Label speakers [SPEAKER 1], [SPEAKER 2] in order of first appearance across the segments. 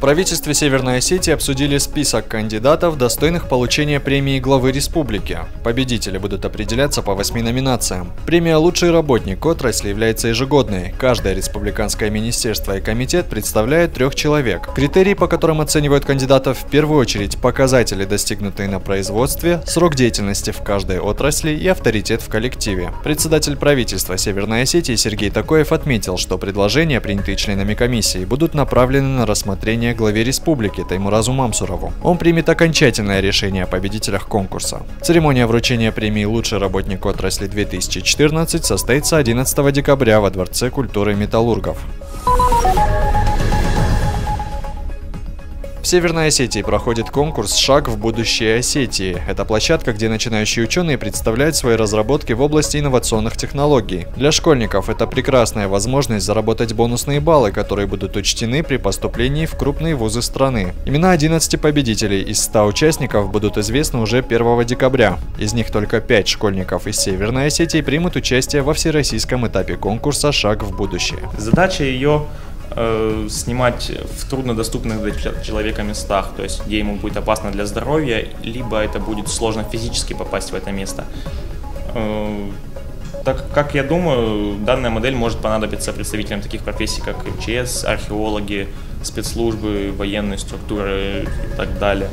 [SPEAKER 1] правительстве Северной Осетии обсудили список кандидатов, достойных получения премии главы республики. Победители будут определяться по 8 номинациям. Премия «Лучший работник отрасли» является ежегодной. Каждое республиканское министерство и комитет представляет 3 человек. Критерии, по которым оценивают кандидатов, в первую очередь показатели, достигнутые на производстве, срок деятельности в каждой отрасли и авторитет в коллективе. Председатель правительства Северной Осетии Сергей Такоев отметил, что предложения, принятые членами комиссии, будут направлены на рассмотрение главе республики Таймуразу Мамсурову. Он примет окончательное решение о победителях конкурса. Церемония вручения премии «Лучший работник отрасли-2014» состоится 11 декабря во Дворце культуры металлургов. В Северной Осетии проходит конкурс «Шаг в будущее Осетии». Это площадка, где начинающие ученые представляют свои разработки в области инновационных технологий. Для школьников это прекрасная возможность заработать бонусные баллы, которые будут учтены при поступлении в крупные вузы страны. Имена 11 победителей из 100 участников будут известны уже 1 декабря. Из них только 5 школьников из Северной Осетии примут участие во всероссийском этапе конкурса «Шаг в будущее».
[SPEAKER 2] Задача ее снимать в труднодоступных для человека местах, то есть где ему будет опасно для здоровья, либо это будет сложно физически попасть в это место. Так как я думаю, данная модель может понадобиться представителям таких профессий, как МЧС, археологи, спецслужбы, военные структуры и так далее.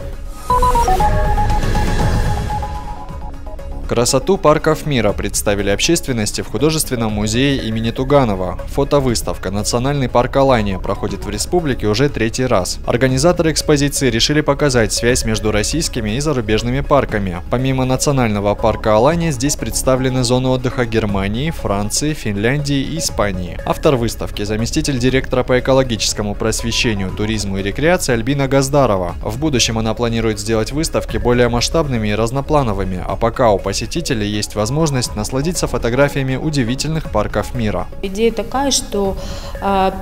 [SPEAKER 1] Красоту парков мира представили общественности в художественном музее имени Туганова. Фотовыставка «Национальный парк Алания» проходит в республике уже 3-й раз. Организаторы экспозиции решили показать связь между российскими и зарубежными парками. Помимо Национального парка Алания, здесь представлены зоны отдыха Германии, Франции, Финляндии и Испании. Автор выставки – заместитель директора по экологическому просвещению, туризму и рекреации Альбина Газдарова. В будущем она планирует сделать выставки более масштабными и разноплановыми, а пока у посетителей есть возможность насладиться фотографиями удивительных парков мира.
[SPEAKER 3] Идея такая, что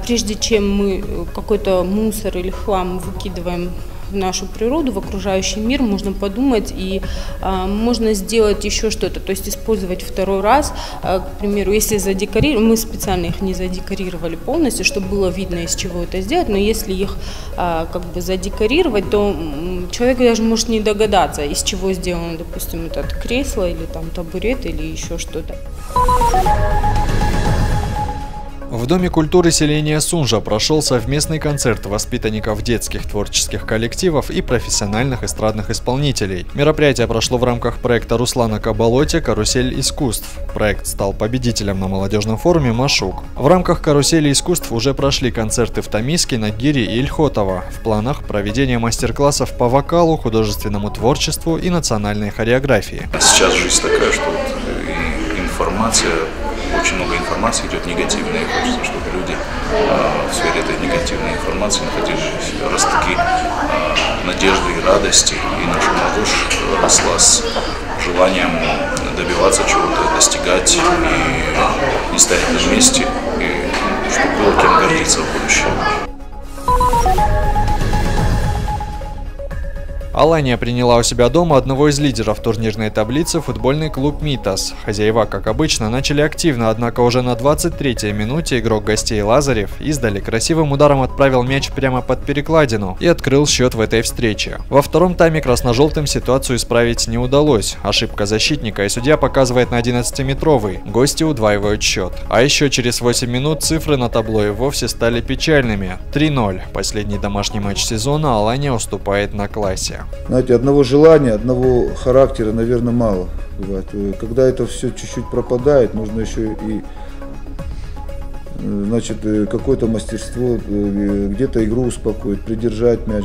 [SPEAKER 3] прежде чем мы какой-то мусор или хлам выкидываем в нашу природу, в окружающий мир, можно подумать и можно сделать еще что-то, то есть использовать второй раз. К примеру, если задекорировать, мы специально их не задекорировали полностью, чтобы было видно, из чего это сделать, но если их как бы задекорировать, то человек даже может не догадаться, из чего сделано, допустим, это кресло или там табурет или еще что-то.
[SPEAKER 1] В Доме культуры селения Сунжа прошел совместный концерт воспитанников детских творческих коллективов и профессиональных эстрадных исполнителей. Мероприятие прошло в рамках проекта Руслана Кабалоти «Карусель искусств». Проект стал победителем на молодежном форуме «Машук». В рамках «Карусели искусств» уже прошли концерты в Томиске, Нагире и Ильхотово. В планах проведение мастер-классов по вокалу, художественному творчеству и национальной хореографии.
[SPEAKER 4] Сейчас жизнь такая, что очень много информации идет негативной. Хочется, чтобы люди в сфере этой негативной информации находили ростки надежды и радости. И наша молодежь росла с желанием добиваться чего-то, достигать и не стоять на месте, и чтобы было кем гордиться в будущем.
[SPEAKER 1] Алания приняла у себя дома одного из лидеров турнирной таблицы – футбольный клуб «Митас». Хозяева, как обычно, начали активно, однако уже на 23-й минуте игрок гостей Лазарев издали красивым ударом отправил мяч прямо под перекладину и открыл счет в этой встрече. Во втором тайме красно-желтым ситуацию исправить не удалось. Ошибка защитника, и судья показывает на 11-метровый. Гости удваивают счет. А еще через 8 минут цифры на табло и вовсе стали печальными. 3-0. Последний домашний матч сезона Алания уступает на классе.
[SPEAKER 5] Знаете, одного желания, одного характера, наверное, мало бывает. Когда это все чуть-чуть пропадает, нужно еще и, значит, какое-то мастерство, где-то игру успокоить, придержать мяч.